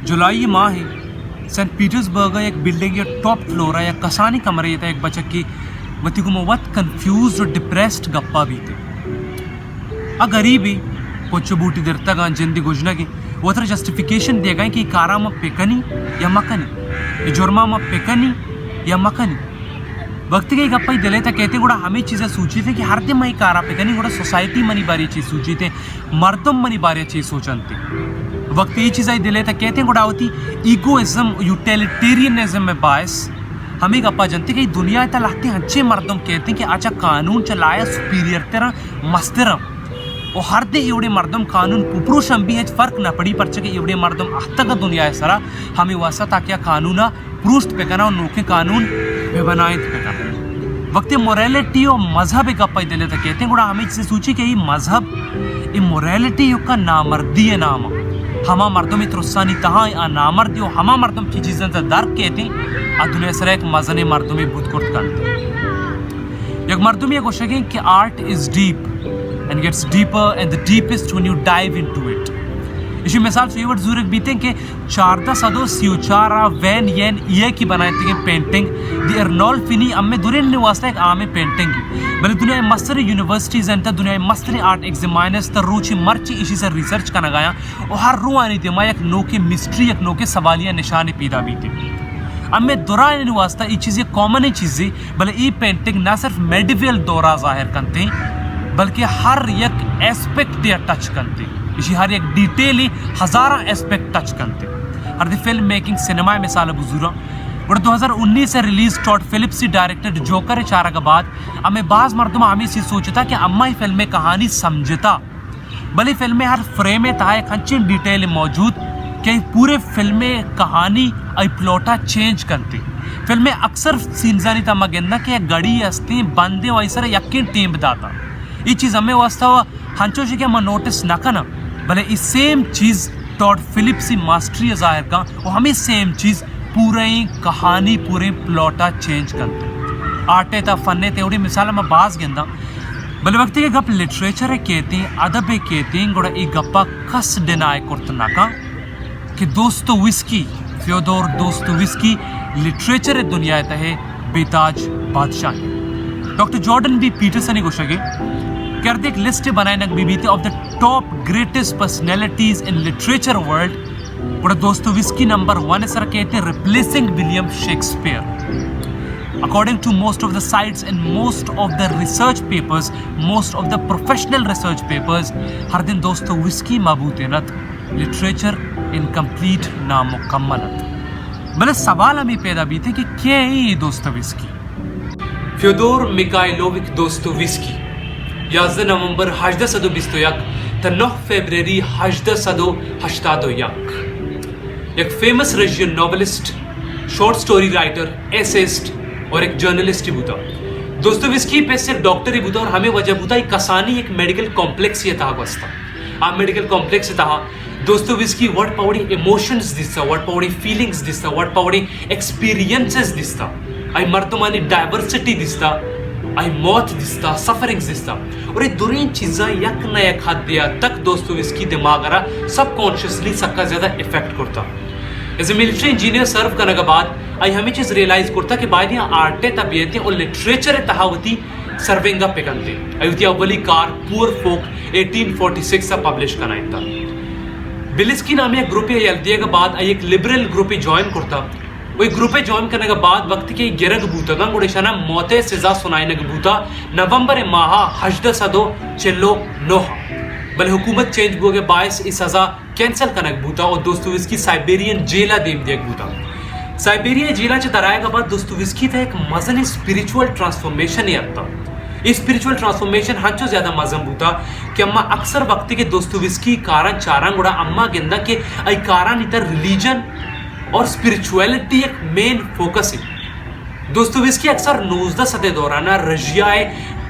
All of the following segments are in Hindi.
जुलाई माह है सेंट पीटर्सबर्ग एक बिल्डिंग या टॉप फ्लोर है या कसानी कमरे येता एक बच्चा की वती को वत कंफ्यूज और डिप्रेस्ड गप्पा भी थे आ गरीबी कुछ बूटी देर तक जिंदगी गुजना की वो तरह जस्टिफिकेशन दिया गया कि कारा में पेकनी या मकनी जुर्मा में पेकनी या मकनी वक्त के गप्पा ही दिले था कहते गुड़ा हमें चीज़ें सूची थे कि हर दिन मई कारा पेकनी गुड़ा सोसाइटी मनी बारी चीज़ सूची थे मर्दम मनी बारी चीज़ सोचनती वक्त ये चीज़ दिले था कहते गुड़ा होती ईगोइज्म यूटिलिटेरियनिज्म में बायस हमें गप्पा जानते कि दुनिया इतना लगते हैं अच्छे मर्दम कहते हैं कि अच्छा कानून चलाया सुपीरियर तरह मस्तिरम और हर दे एवढे मर्दम कानून पुरुषम भी है फर्क न पड़ी पर के एवढे मर्दम आता का दुनिया है सरा हमें वैसा ताकि कानूना पुरुष पे करना और नोके कानून पे बनाए पे करना वक्त मोरालिटी और मजहब एक गप्पा दिले था कहते हैं गुड़ा हमें इससे सूची कि ये मजहब ये मोरालिटी युग का नामर्दी है नाम हमा मर्दम इतरुस्सानी तहाँ आ नामर्दी और हमा मर्दम की चीज़ें तो दर्क कहते हैं आ दुनिया सरा एक मजने मर्दमी बुद्ध कुर्त करते एक मर्दमी एक गोशा कि art is deep and gets deeper and the deepest when you dive into it. इसी मिसाल फेवरेट ज़रूर बीते कि चारदा सदो सियोचारा वैन येन ये की बनाए थे पेंटिंग दी अर्नोल्फिनी अम्मे दुरेन ने वास्ता एक आमे पेंटिंग की बल्कि दुनिया में मस्तरी यूनिवर्सिटीज एंड दुनिया में मस्तरी आर्ट एग्जामिनर्स तर रूची मर्ची इसी से रिसर्च करना गया और हर रू आनी थी मैं एक नोके मिस्ट्री एक नोके सवालिया निशाने पैदा भी थे अम्मे दौरा वास्ता ये चीज़ें कॉमन ही चीज़ें भले ये पेंटिंग ना सिर्फ मेडिवल दौरा जाहिर करते बल्कि हर एक एस्पेक्ट या टच करते इसी हर एक डिटेल ही हज़ारा एस्पेक्ट टच करते हर दी फिल्म मेकिंग सिनेमा मिसाल बुजुरा और 2019 से रिलीज टॉड फिलिप्स से डायरेक्टेड जोकर चारा के बाद हमें बाज़ मर्दमा हमें इसी सोचता कि अम्मा ही फिल्म में कहानी समझता भले फिल्म में हर फ्रेम में था एक अच्छी डिटेल मौजूद कि पूरे फिल्म में कहानी आई प्लॉटा चेंज करती फिल्म में अक्सर सीन्स नहीं था मगेंदा कि गड़ी हस्ती बंदे वैसा यकीन टीम बताता ये चीज़ हमें वास्ता हंचो से क्या मैं नोटिस ना करना भले इस सेम चीज़ टॉड फिलिप्स की मास्टरी जाहिर का और हमें सेम चीज़ पूरे कहानी पूरे प्लॉटा चेंज करते आर्टे था फन्ने थे उड़ी मिसाल में बाज गेंदा भले वक्त के गप लिटरेचर है कहते हैं अदब है कहते हैं गुड़ा ये गप्पा कस डिनाय करतना का कि दोस्तों विस्की फ्योदोर दोस्तोविस्की लिटरेचर है दुनिया है बेताज बादशाह डॉक्टर जॉर्डन बी पीटरसन ही गोशगे करते एक लिस्ट बनाए नक बीबीते of the top greatest personalities in literature world बड़ा दोस्तोविस्की नंबर 1 सर कहते हैं replacing William Shakespeare according to most of the sites and most of the research papers most of the professional research papers हर दिन दोस्तोविस्की मबूतेनत लिटरेचर इनकम्प्लीट नामुकम्मलत भले सवाल हमें पैदा भी थे कि क्या है ये दोस्तोविस्की फ्योदोर मिखाइलोविच दोस्तोविस्की 11 नवंबर 1821 ta 9 फेब्रुआरी 1881 एक famous Russian novelist short story writer essayist और एक जर्नलिस्ट ही बुता दोस्तोविस्की पैसे डॉक्टर ही बुता और हमें वजह बुता एक कसानी एक मेडिकल कॉम्प्लेक्स ये था बस्ता आ मेडिकल कॉम्प्लेक्स था दोस्तोविस्की वर्ड पावडी इमोशंस दिसता वर्ड पावडी फीलिंग्स दिसता वर्ड पावडी एक्सपीरियंसेस दिसता आई मर्दमानी डायवर्सिटी दिसता आई मौत दिसता सफरिंग्स दिसता और ये दुनिया चीज़ा यक न यक हद दिया तक दोस्तोविस्की दिमाग रहा सबकॉन्शियसली सबका ज़्यादा इफेक्ट करता एज ए मिलिट्री इंजीनियर सर्व करने के बाद आई हमें चीज़ रियलाइज करता कि बाद यहाँ आर्टे तबीयतें और लिटरेचर तहावती सर्विंगा पिकनते अयुतिया अव्वली कार पुअर फोक 1846 सा पब्लिश कराया था बिलिस्की नाम एक ग्रुप दिए के बाद आई एक लिबरल ग्रुप ज्वाइन करता वही ग्रुपे ज्वाइन करने के बाद वक्त के गिरग बूता गुड़ेशाना मौते सजा सुनाने के बूता नवंबर माह 1809 भले हुकूमत चेंज हुए के बायस इस सजा कैंसिल करने के बूता और दोस्तोविस्की साइबेरियन जेला देम दिया बूता साइबेरिया जेला च दराए के बाद दोस्तोविस्की था एक मजन स्पिरिचुअल ट्रांसफॉर्मेशन ही आता ये स्पिरिचुअल ट्रांसफॉर्मेशन हंचो ज्यादा मजम बूता कि अम्मा अक्सर वक्त के दोस्तोविस्की कारण चारा गुड़ा अम्मा गेंदा के आई कारण इतर रिलीजन और स्पिरिचुअलिटी एक मेन फोकस है दोस्तोविस्की अक्सर 19 सदी दौरान रशिया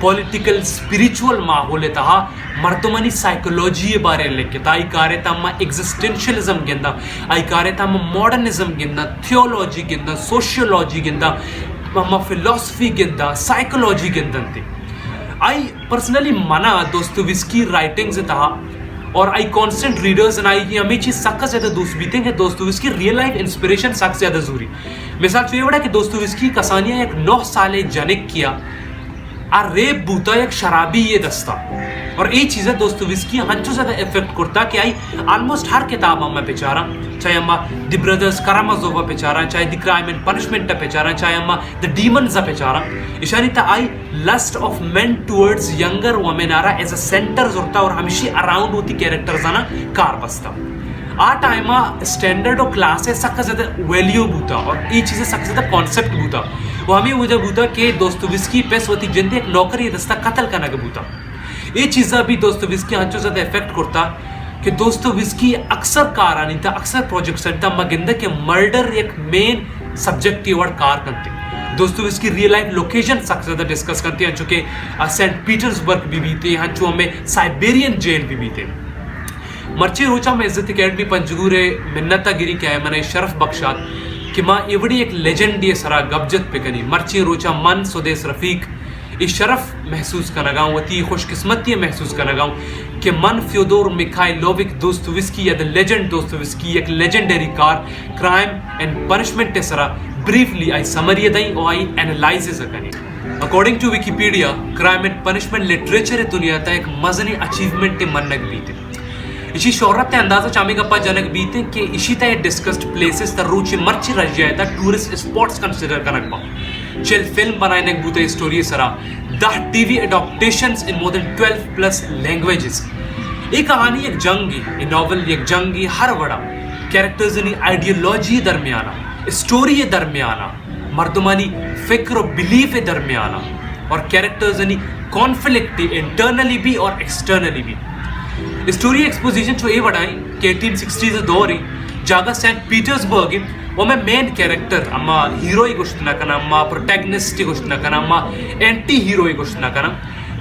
पॉलिटिकल स्पिरिचुअल माहौल था मर्दमानी साइकोलॉजी बारे लेके आई कारे तम्मा एग्जिस्टेंशियलिज्म गिंदा आई कारे तम्मा मॉडर्निज्म गिंदा थियोलॉजी गिंदा सोशियोलॉजी गिंदा मम्मा फिलॉसफी गिंदा साइकोलॉजी गिंदंती आई पर्सनली मना दोस्तोविस्की राइटिंग्स था और I constant readers and I हमें चीज सख्त ज्यादा दोस्त बीतेंगे दोस्तों इसकी रियल लाइफ इंस्पिरेशन सख्त ज्यादा जरूरी मिसाल तो ये बड़ा कि दोस्तों इसकी कसानियां एक 9 साल जनिक किया आ रेप बूता एक शराबी ये दस्ता और ये चीज़ें दोस्तों इसकी हंचो ज़्यादा इफेक्ट करता कि आई ऑलमोस्ट हर किताब अम्मा बेचारा चाहे अम्मा द ब्रदर्स करामाजोवा बेचारा चाहे द क्राइम एंड पनिशमेंट बेचारा चाहे अम्मा द डीमंस बेचारा इशानी ता आई lust of men towards younger women आरा एज अ सेंटर जोरता और हमेशा अराउंड होती कैरेक्टर्स आना कार बसता आ टाइम स्टैंडर्ड और क्लासेस सख्त ज़्यादा वैल्यू बूता और ये चीज़ें सख्त ज़्यादा कॉन्सेप्ट बूता वो हमें वजह बूता कि दोस्तों विस्की पेस होती जिंदे एक नौकरी दस्ता कत्ल करना के बूता ये चीज़ा भी दोस्तों विस्की हंचो ज़्यादा इफेक्ट करता कि दोस्तों विस्की अक्सर कार आनी था अक्सर प्रोजेक्ट्स आनी था मगिंदा के मर्डर एक मेन सब्जेक्ट की वर्ड कार करते दोस्तों इसकी रियल लाइफ लोकेशन सख्त ज़्यादा डिस्कस करते हैं चूँकि सेंट पीटर्सबर्ग भी बीते हंचो हमें साइबेरियन जेल भी बीते मर्ची रोचा में इज्जत अकेडमी पंजगूरे मिन्नता गिरी क्या है मैंने शरफ बख्शात कि माँ एवड़ी एक लेजेंड ये सरा गबजत पे कनी मर्ची रोचा मन सुदेश रफीक इस शरफ महसूस कर लगा वती खुशकिस्मती महसूस कर लगा कि मन फ्योदोर मिखाइलोविक दोस्तोवस्की या द लेजेंड दोस्तोवस्की एक लेजेंडरी कार क्राइम एंड पनिशमेंट सरा ब्रीफली आई समरी दई और आई एनालाइसिस कनी according to Wikipedia crime and punishment literature दुनिया ता एक मजनी अचीवमेंट मनक बीते इसी शोहरत अंदाजा चामी गप्पा जनक बीते कि इसी तरह डिस्कस्ड प्लेसेस ता रूची मर्ची रह जाए ता टूरिस्ट स्पॉट्स कंसीडर करक पा चल फिल्म बनाने बूते स्टोरी सरा 10 टीवी एडॉप्टेशंस इन मोर देन 12+ लैंग्वेजेस ये कहानी एक जंगी ये नॉवल एक जंगी हर बड़ा कैरेक्टर्स नी आइडियोलॉजी दरमियाना स्टोरी दरमियाना मर्दमानी फिक्र और बिलीफ दरमियाना और कैरेक्टर्स नी कॉन्फ्लिक्ट इंटरनली भी और एक्सटर्नली भी स्टोरी एक्सपोजिशन जो ये बढ़ाई कि 1860 दौर ही जागा सेंट पीटर्सबर्ग वो में मेन कैरेक्टर अम्मा हीरोई गोश्त ना करना अम्मा प्रोटैगनिस्ट गोश्त ना करना अम्मा एंटी हीरोई गोश्त ना करना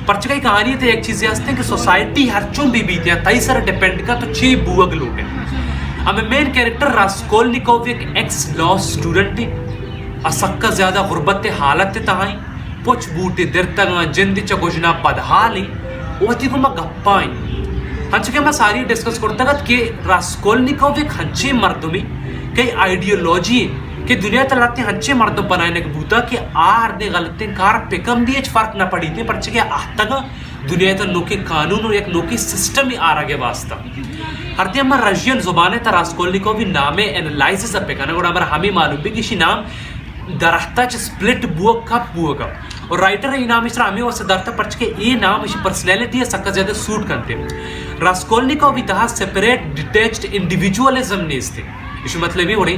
परचका कहानी तो एक चीज़ हंसते हैं कि सोसाइटी हर चुम भी बीती तई सर डिपेंड का तो 6 बुअग लोग हैं हमें मेन कैरेक्टर रास्कोल्निकोव एक एक्स लॉ स्टूडेंट थी असक्का ज़्यादा गुर्बत हालत तहाई पुछ बूटे देर तक जिंद चगोजना बदहाली वती को मैं गप्पाई हंचके मैं सारी डिस्कस करता गत कि रास्कोल्निकोव एक हंचे मर्दमी कई आइडियोलॉजी कि दुनिया तलाते हंचे मर्दों बनाने के बूता कि आर ने गलती कार पेकम दिए फर्क ना पड़ी थी पर चके आहतगा दुनिया तो नोके कानून और एक नोके सिस्टम ही आ रहा वास्ता हर दिन हमारा रशियन जुबान है रास्कोल्निकोव भी नामे एनालाइसिस पे करना और हमारा हमें मालूम भी किसी नाम दरख्ता च स्प्लिट बुअक कप बुअक और राइटर ये नाम इसरा हमें वैसे दरता पर्च के ये नाम इसी पर्सनैलिटी है सक्का ज़्यादा सूट करते हैं रास्कोल्निकोव भी तहा सेपरेट डिटैच्ड इंडिविजुअलिज्म ने इसते इसी मतलब ये बड़ी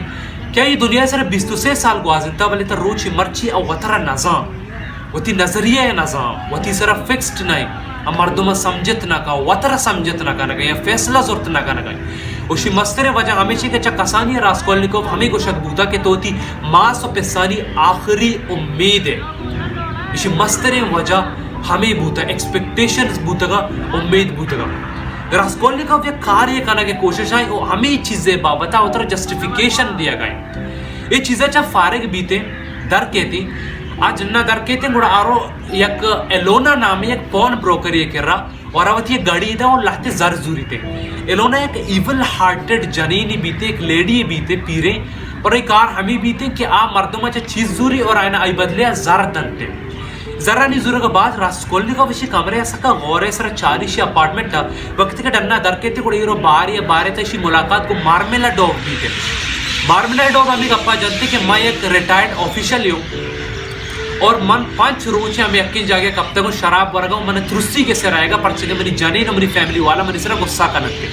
क्या ये दुनिया से 20 साल गुआजिता वाले तो रोची मर्ची और वतरा नज़ाम वती नजरिया नज़ाम वती सरा फिक्स्ड नहीं मर्दों समझत ना का वतरा समझत ना का या फैसला जरूरत ना का उसी मस्तरे वजह हमेशा के कसानी रास्कोल्निकोव हमें को शक बूता के तोती मास और पेसानी आखिरी उम्मीद है इसी मस्तरे वजह हमें बूता एक्सपेक्टेशंस बूतगा उम्मीद बूतगा रास्कोल्निकोव ये कार्य करने की कोशिश है और हमें चीज़ें बाबता उतर जस्टिफिकेशन दिया गया ये चीज़ें जब फारिग बीते दर कहती आज ना दर कहते गुड़ा आरो एक एलोना नाम एक पॉन ब्रोकर ये कर रहा और अब ये गाड़ी था और लाते जर जूरी थे एलोना एक इवल हार्टेड जनीनी बीते एक लेडी बीते पीरे और एक कार हमें बीते कि आ मर्दों में चीज जूरी और आयना आई बदले जर दंते जरा नहीं जरूर के बाद रास्कोल्निकोव विषय कमरे ऐसा का गौर है सर 40 अपार्टमेंट था वक्त के डरना दर कहते को ये बार या बारे तक मुलाकात को मार्मेलाडोव भी थे मार्मेलाडोव हमें गप्पा जानते कि मैं एक रिटायर्ड ऑफिशियल हूँ और मन 5 रोज हमें यकीन जागे कब तक शराब वर्गा मैंने तुरसी कैसे रहेगा पर चले मेरी जाने ना मेरी फैमिली वाला मैंने सिर्फ गुस्सा करते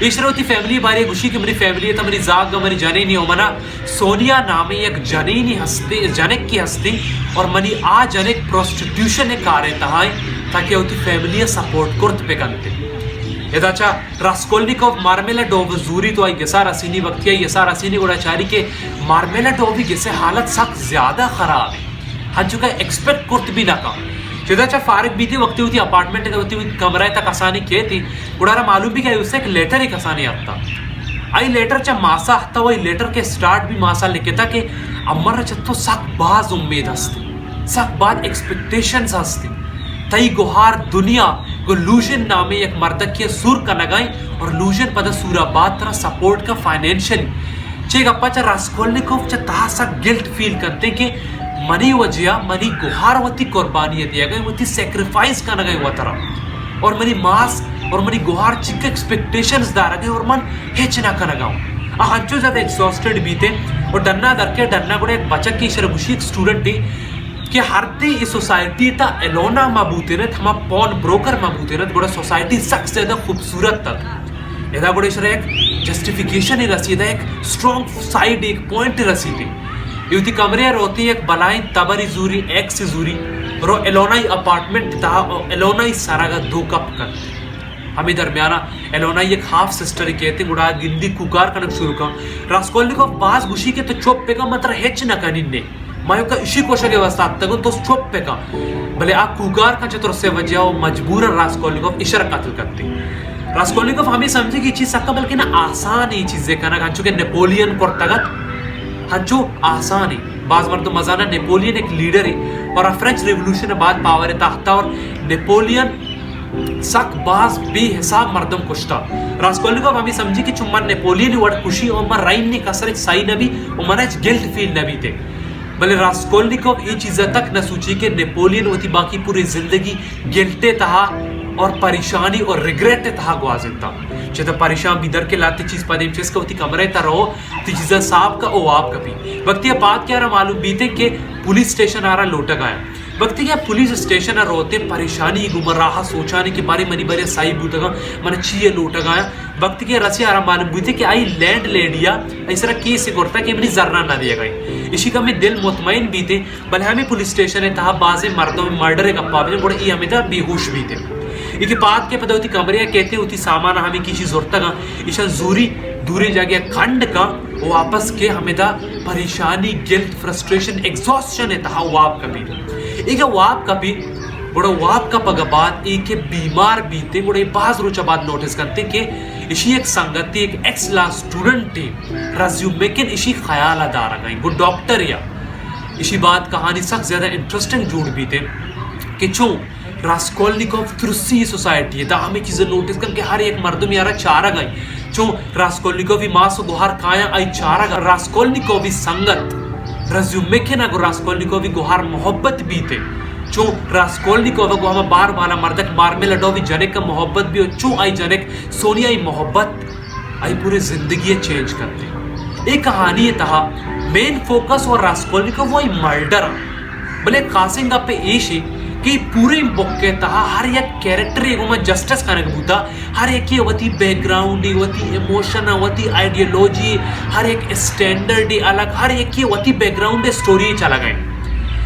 ईश्वर होती फैमिली बारी गुशी की मेरी फैमिली है तो मेरी जाग मेरी जाने नहीं हो मना सोनिया नामे एक जनीनी हस्ती जनिक की हस्ती और मनी आ जनिक प्रोस्टिट्यूशन कार्य तहाई ताकि होती फैमिली सपोर्ट करते पे करते यदाचा रास्कोल्निकोव मार्मेलाडोव जूरी तो आई गेसार असीनी वक्त ये गेसार असीनी गुड़ाचारी के मार्मेलाडोव जैसे हालत सख्त ज्यादा खराब है हाँ चुका एक्सपेक्ट करते भी ना का यदाचा फारिग भी थी वक्ती होती अपार्टमेंट होती हुई कमरा तक कसानी किए थी उड़ारा मालूम भी क्या उससे एक लेटर ही कसानी आता आई लेटर चा मासा आता वही लेटर के स्टार्ट भी मासा लिखे था कि अमर चत्तो सक बाज उम्मीद हस्ती सक बाद एक्सपेक्टेशंस हस्ती तई गुहार दुनिया को लूजन नामे एक मर्द के सुर का लगाई और लूजन पद सूराबाद तरह सपोर्ट का फाइनेंशियल चे गप्पा चा रास्कोल्निकोव चा तासा गिल्ट फील करते कि मनी वजिया मनी गुहार वती कुर्बानी दिया गई वती सेक्रीफाइस का नगई हुआ तरह और मनी मास और मनी गुहार चिक एक्सपेक्टेशंस दार गए और मन हेचना का नगाऊं हंचो ज्यादा एग्जॉस्टेड बीते और डन्ना दरके डन्ना गुड़े एक बच्चा की शर्मुशी एक स्टूडेंट थी कि हरते इस सोसाइटी ता एलोना मबूते ने थमा पॉन ब्रोकर मबूते ने गुड़ा सोसाइटी सख्त ज्यादा खूबसूरत तक एदा गुड़े शर एक जस्टिफिकेशन ही रसीदा एक स्ट्रॉन्ग साइड एक पॉइंट रसीदी युति कमरे रोती एक बलाई तबरी जूरी एक से जूरी रो एलोनाई अपार्टमेंट ता एलोनाई सारागा दो कप कर हमें दरमियाना एलोनाई एक हाफ सिस्टर कहते गुड़ा गिंदी कुकार कनक शुरू का रास्कोल्निकोव पास गुशी के तो चोप पे का मतलब हेच न कनिन्ने मायो का इसी कोशा के वास्ता तक तो चोप पे का भले आ कुकार का चतुर से वजह मजबूर रास्कोल्निकोव इशारा कत्ल करते रास्कोल्निकोव हमें समझे कि चीज सक्का बल्कि ना आसान ही चीजें करना हंचो के नेपोलियन कोर्तगत हंचो आसान है बाज मर तो मजाना नेपोलियन एक लीडर है और फ्रेंच रेवोल्यूशन के बाद पावर ताख्ता और नेपोलियन सक बाज बेहिसाब मर्दम कुश्ता रास्कोल्निकोव हमें समझी कि चुम्मा नेपोलियन वर्ड खुशी और मर राइन ने कसर एक साई नबी और मर गिल्ट फील नबी थे भले रास्कोल्निकोव ये चीज़ तक न सोची कि नेपोलियन होती बाकी पूरी जिंदगी गिल्टे तहा और परेशानी और रिग्रेट तहा ग्वाजिता चेता परेशान बिदर के लाते चीज पदेम चीज का होती कमरे तरो ती चीज़ साहब का ओ आप कभी वक्त ये बात क्या रहा मालूम बीते के पुलिस स्टेशन आ रहा लोटा गया वक्त क्या पुलिस स्टेशन आ रोते परेशानी गुमराह सोचाने के बारे मनी बारे साई बूतगा मन चिए लोटा गया वक्त के रसी आ रहा मालूम बीते कि आई लैंड ले लिया ऐसा केस से करता कि मेरी जरना ना दिया गई इसी का में दिल मुतमईन बीते भले हमें पुलिस स्टेशन है तहा बाजे मर्दों में मर्डर है गप्पा भी बड़े ये हमें था बेहोश बीते इके बात के पता होती कमरे कहते होती सामान हमें किसी जरूरत का ईशा जूरी दूरी जाके खंड का वो वापस के हमें था परेशानी गिल्ट फ्रस्ट्रेशन एग्जॉस्शन है तहा वाप कभी एक वाप कभी बड़ा वाप का पगबाद एक बीमार बीते बड़े बाज रोचा बात नोटिस करते कि इसी एक संगति एक एक्स ला स्टूडेंट थे रज्यूम में कि इसी ख्याल अदारा गई वो डॉक्टर या इसी बात कहानी सख्त ज्यादा इंटरेस्टिंग जुड़ बीते कि चो रास्कोल्निकोव त्रुसी सोसाइटी है हमें चीजें नोटिस करके हर एक मर्दम यारा चारा गई चो रास्कोल्निकोव मास गुहार काया आई चारा रास्कोल्निकोव संगत रज्यूम में के ना रास्कोल्निकोव गुहार मोहब्बत बीते चो रास्कोल्निकोव को हम बार बार मर्दक मार्मेलाडोव जनेक का मोहब्बत भी हो चो आई जनेक सोनिया आई मोहब्बत आई पूरे जिंदगी चेंज करते एक कहानी है तहा मेन फोकस और रास्कोल्निकोव वो मर्डर भले खासिंग पे एशी कि पूरे बुक के तहा हर एक कैरेक्टर एक में जस्टिस करने का बूता हर एक की वती बैकग्राउंड वती इमोशन वती आइडियोलॉजी हर एक स्टैंडर्ड अलग हर एक की वती बैकग्राउंड स्टोरी चला गए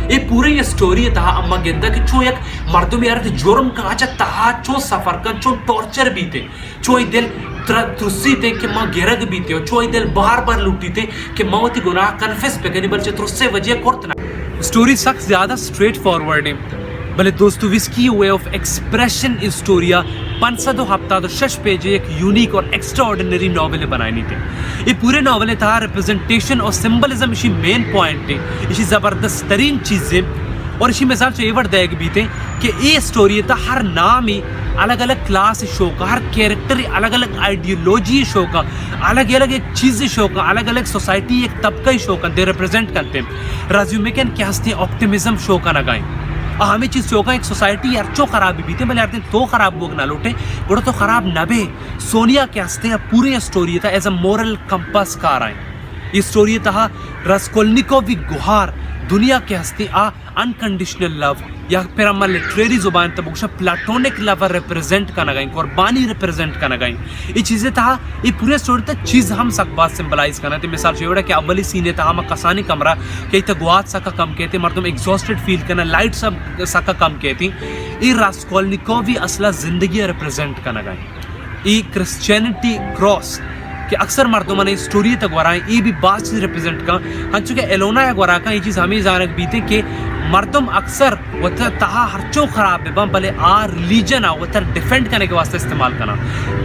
ये पूरे ये स्टोरी तहा अम्मा गेंदा कि चो एक मर्दों में यार जुर्म का अच्छा तहा चो सफर का चो टॉर्चर बीते चो दिल त्रुसी थे कि माँ गिरग बीते हो चो दिल बार बार लूटी थे कि माँ वती गुनाह कन्फेस पे करनी बल्कि त्रुसे वजह कोर्तना स्टोरी सख्त ज्यादा स्ट्रेट फॉरवर्ड है भले दोस्तों विस्की वे ऑफ एक्सप्रेशन स्टोरिया 500 हफ्ता तो 6 पेज एक यूनिक और एक्स्ट्रा ऑर्डिनरी नॉवल बनानी थे ये पूरे नॉवल था रिप्रेजेंटेशन और सिंबलिज्म इसी मेन पॉइंट है इसी ज़बरदस्त तरीन चीज़ें और इसी मिसाल से एवर देग भी थे कि ये स्टोरी था हर नाम ही अलग अलग क्लास शो का हर कैरेक्टर अलग अलग आइडियोलॉजी शो का अलग अलग एक चीज़ शो का अलग अलग सोसाइटी एक तबका शो का दे रिप्रेजेंट करते हैं राजू में क्या हंसते ऑप्टिमिज्म शो का लगाएं हमें चीज चौका एक सोसाइटी यार चो खराब भी थे यार तो खराब बोग ना लौटे बड़ा तो खराब नबे सोनिया के हंसते हैं पूरे स्टोरी था एज अ मोरल कंपास कार आए ये स्टोरी था रास्कोल्निकोव गुहार दुनिया के हंसते आ अनकंडीशनल लव या फिर हम लिटरेरी जुबान तब प्लाटोनिक लव रिप्रेजेंट का नगाई कुर्बानी रिप्रेजेंट का नगाई ये चीज़ें था ये पूरे स्टोरी तक चीज़ हम सकबात सिंबलाइज करना थे मिसाल से कि अव्वली सीने था हम कसानी कमरा कई तक गुआत सका कम कहते मर्दम एग्जॉस्टेड फील करना लाइट सब सका कम कहती ये रास्कोल्निकोव असला जिंदगी रिप्रेजेंट का नगाई ये क्रिश्चियनिटी क्रॉस कि अक्सर मर्दों ने स्टोरी तक वराएं ये भी बात चीज़ रिप्रेजेंट का हाँ चूँकि एलोना या वरा का ये चीज़ हमें जानक बीते कि मर्दम अक्सर वह तहा हरचो खराब है भले आ रिलीजन आ वह डिफेंड करने के वास्ते इस्तेमाल करना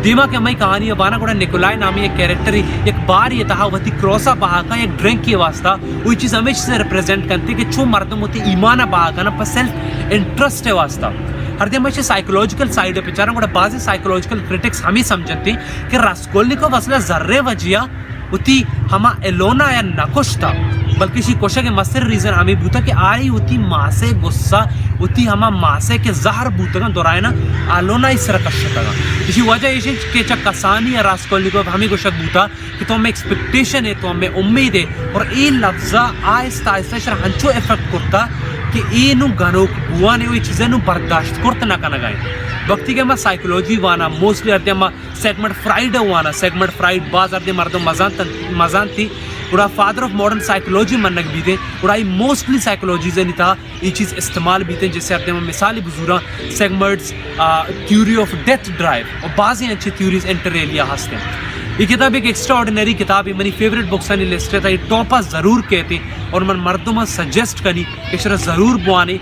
दीमा के हमारी कहानी है बाना गुड़ा निकोलाई नामी एक कैरेक्टर एक बार ये तहा वती क्रोसा बहा का एक ड्रिंक की वास्ता वही चीज़ हमें से रिप्रेजेंट करती कि छो मर्दम होती ईमाना बहा का ना पर सेल्फ इंटरेस्ट है वास्ता हर दिन अच्छे साइकोलॉजिकल साइड पे चारा बाज़ साइकोलॉजिकल क्रिटिक्स हम ही समझते कि रास्कोल्निकोव असला जर्रे वजिया उती हमा एलोना या नकुश था बल्कि शी कोशा के मसर रीज़न हमें बूता कि आई उती मासे गुस्सा उती हमा मासे के जहर बूतगा दोराए ना आलोना इस रकशतगा इसी वजह इसी के चा कसानी या रास्कोल्निकोव हमें कोशा बूता कि तो हमें एक्सपेक्टेशन है तो हमें उम्मीद है और ये लफ्ज़ा आहिस्ता आहिस्ता शर हंचो इफेक्ट करता कि ये नु गानों बुआ ने वो चीज़ें नु बर्दाश्त करते ना करना गाए वक्ती के हमारा साइकोलॉजी वाना मोस्टली अर्धे हमारा सेगमेंट फ्राइड वाना सेगमेंट फ्राइड बाज अर्धे मर्दों मजान थी उड़ा फादर ऑफ मॉडर्न साइकोलॉजी मनक भी थे उड़ा मोस्टली साइकोलॉजी से नहीं था ये चीज़ इस्तेमाल भी थे जैसे अर्धे में मिसाली बुजुरा segments theory of death drive और बाज़ ही अच्छी थ्योरीज इंटर एलिया हंसते हैं ये किताब एक एक्स्ट्रा ऑर्डिनरी किताब है मेरी फेवरेट बुक्स ने लिस्ट था ये टॉपा ज़रूर कहते और मन मर्दों में सजेस्ट करी कि शरा ज़रूर बुआने